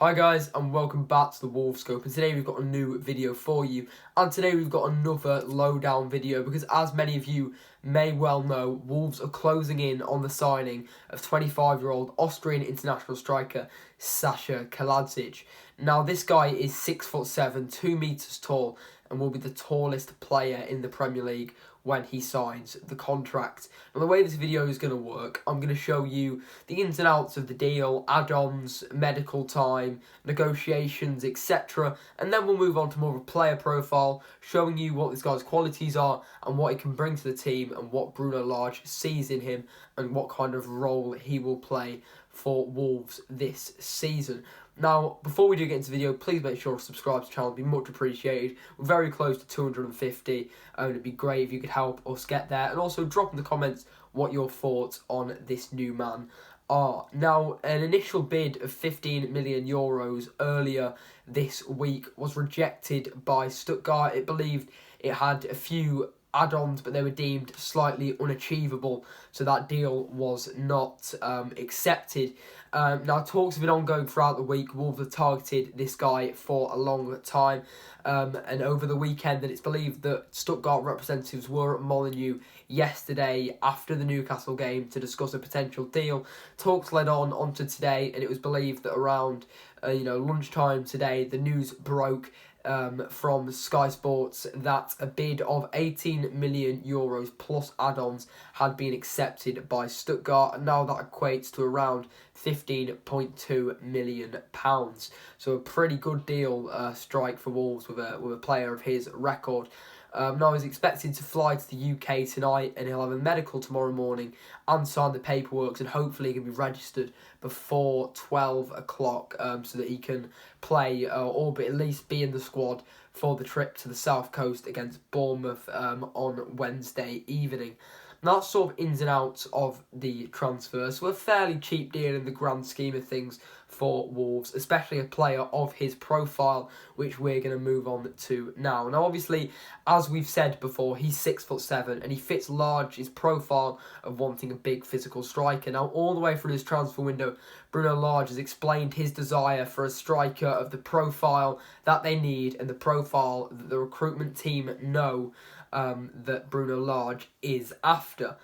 Hi guys, and welcome back to the Wolves Scope, and today we've got a new video for you, and today we've got another lowdown video because, as many of you may well know, Wolves are closing in on the signing of 25-year-old Austrian international striker Sasa Kalajdzic. Now this guy is 6'7", 2 metres tall, and will be the tallest player in the Premier League when he signs the contract. And the way this video is going to work, I'm going to show you the ins and outs of the deal, add-ons, medical time, negotiations, etc. And then we'll move on to more of a player profile, showing you what this guy's qualities are and what he can bring to the team and what Bruno Lage sees in him and what kind of role he will play for Wolves this season. Now, before we do get into the video, please make sure to subscribe to the channel. It'd be much appreciated. We're very close to 250, and it'd be great if you could help us get there. And also drop in the comments what your thoughts on this new man are. Now, an initial bid of 15 million euros earlier this week was rejected by Stuttgart. It believed it had a few add-ons, but they were deemed slightly unachievable, so that deal was not accepted. Now, talks have been ongoing throughout the week. Wolves have targeted this guy for a long time, and over the weekend, and it's believed that Stuttgart representatives were at Molineux yesterday after the Newcastle game to discuss a potential deal. Talks led on to today, and it was believed that around lunchtime today, the news broke from Sky Sports that a bid of 18 million euros plus add-ons had been accepted by Stuttgart, and now that equates to around £15.2 million. So a pretty good deal strike for Wolves with a player of his record. Now he's expected to fly to the UK tonight, and he'll have a medical tomorrow morning and sign the paperwork, and hopefully he can be registered before 12 o'clock so that he can play or at least be in the squad for the trip to the South Coast against Bournemouth on Wednesday evening. Now, that's sort of ins and outs of the transfer. So a fairly cheap deal in the grand scheme of things for Wolves, especially a player of his profile, which we're going to move on to now. Now, obviously, as we've said before, he's 6'7", and he fits Lage's profile of wanting a big physical striker. Now, all the way through this transfer window, Bruno Lage has explained his desire for a striker of the profile that they need and the profile that the recruitment team know that Bruno Lage is after.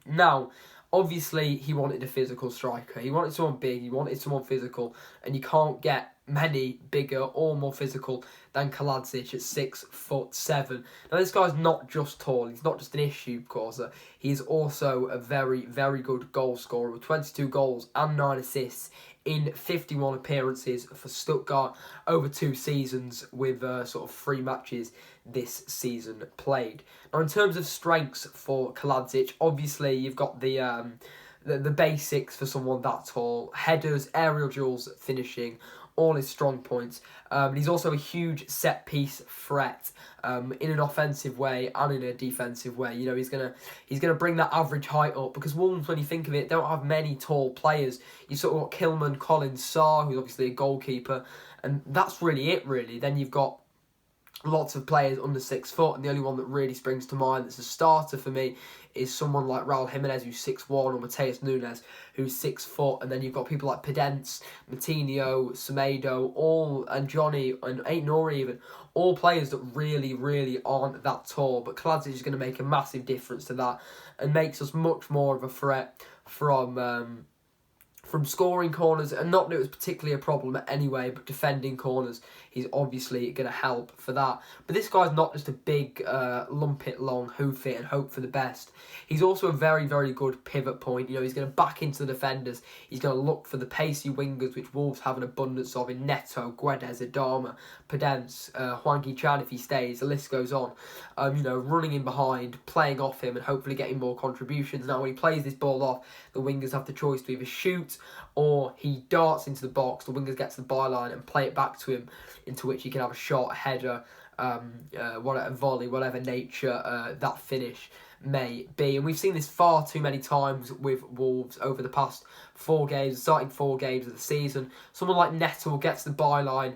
Now, obviously, he wanted a physical striker. He wanted someone big, he wanted someone physical, and you can't get many bigger or more physical than Kalajdzic at 6'7". Now, this guy's not just tall, he's not just an issue causer, he's also a very, very good goal scorer with 22 goals and 9 assists in 51 appearances for Stuttgart over 2 seasons, with sort of 3 matches this season played. Now, in terms of strengths for Kalajdzic, obviously you've got the basics for someone that tall: headers, aerial duels, finishing, all his strong points. He's also a huge set-piece threat in an offensive way and in a defensive way. You know, he's gonna bring that average height up, because Wolves, when you think of it, don't have many tall players. You sort of got Kilman, Collins, Sasa, who's obviously a goalkeeper, and that's really it, really. Then you've got lots of players under 6 foot, and the only one that really springs to mind that's a starter for me is someone like Raul Jimenez, who's 6'1", or Mateus Nunes, who's 6 foot, and then you've got people like Pedence, Matinho, Semedo, and Johnny, and Aït-Nouri even, all players that really, really aren't that tall, but Kalajdzic is going to make a massive difference to that, and makes us much more of a threat from scoring corners, and not that it was particularly a problem anyway, but defending corners, he's obviously going to help for that. But this guy's not just a big lump it long, hoof it and hope for the best. He's also a very, very good pivot point. You know, he's going to back into the defenders. He's going to look for the pacey wingers, which Wolves have an abundance of in Neto, Guedes, Adama, Pedence, Hwang Hee-chan if he stays. The list goes on. Running in behind, playing off him, and hopefully getting more contributions. Now, when he plays this ball off, the wingers have the choice to either shoot or he darts into the box. The wingers get to the byline and play it back to him, into which he can have a shot, a header, a volley, whatever nature that finish may be. And we've seen this far too many times with Wolves over the past starting 4 games of the season. Someone like Neto will get to the byline,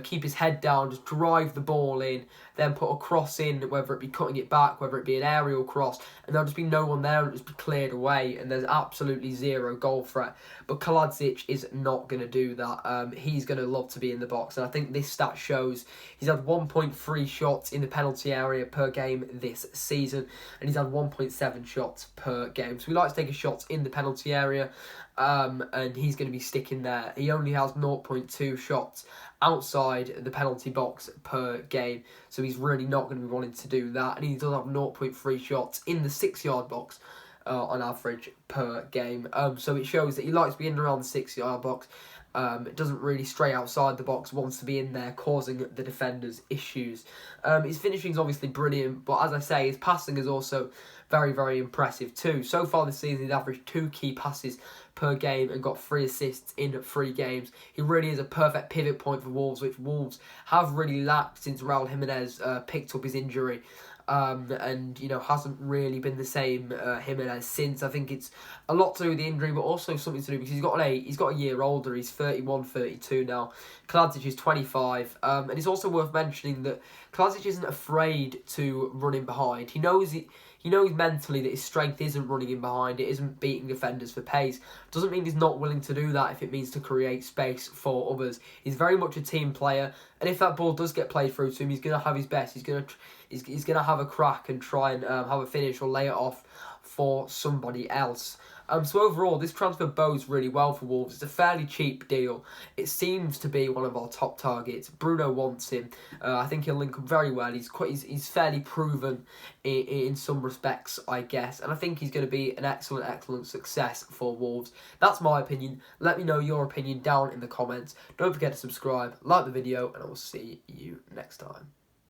keep his head down, just drive the ball in, then put a cross in, whether it be cutting it back, whether it be an aerial cross, and there'll just be no one there, and it'll just be cleared away, and there's absolutely zero goal threat. But Kalajdzic is not going to do that. He's going to love to be in the box, and I think this stat shows he's had 1.3 shots in the penalty area per game this season, and he's had 1.7 shots per game. So we like to take his shots in the penalty area, and he's going to be sticking there. He only has 0.2 shots outside the penalty box per game, so he's really not going to be wanting to do that, and he does have 0.3 shots in the 6-yard box on average per game. So it shows that he likes to be in and around the 6-yard box. It doesn't really stray outside the box, wants to be in there, causing the defenders issues. His finishing is obviously brilliant, but as I say, his passing is also very, very impressive too. So far this season, he's averaged 2 key passes per game and got 3 assists in 3 games. He really is a perfect pivot point for Wolves, which Wolves have really lacked since Raul Jimenez picked up his injury. And hasn't really been the same Jimenez since. I think it's a lot to do with the injury, but also something to do because he's got a year older. He's 31, 32 now. Kalajdzic is 25, and it's also worth mentioning that Kalajdzic isn't afraid to run in behind. He knows mentally that his strength isn't running in behind, it isn't beating defenders for pace. Doesn't mean he's not willing to do that if it means to create space for others. He's very much a team player, and if that ball does get played through to him, he's going to have his best. He's going to have a crack and try and have a finish or lay it off for somebody else. So overall, this transfer bodes really well for Wolves. It's a fairly cheap deal. It seems to be one of our top targets. Bruno wants him. I think he'll link up very well. He's fairly proven in some respects, I guess. And I think he's going to be an excellent success for Wolves. That's my opinion. Let me know your opinion down in the comments. Don't forget to subscribe, like the video, and I will see you next time.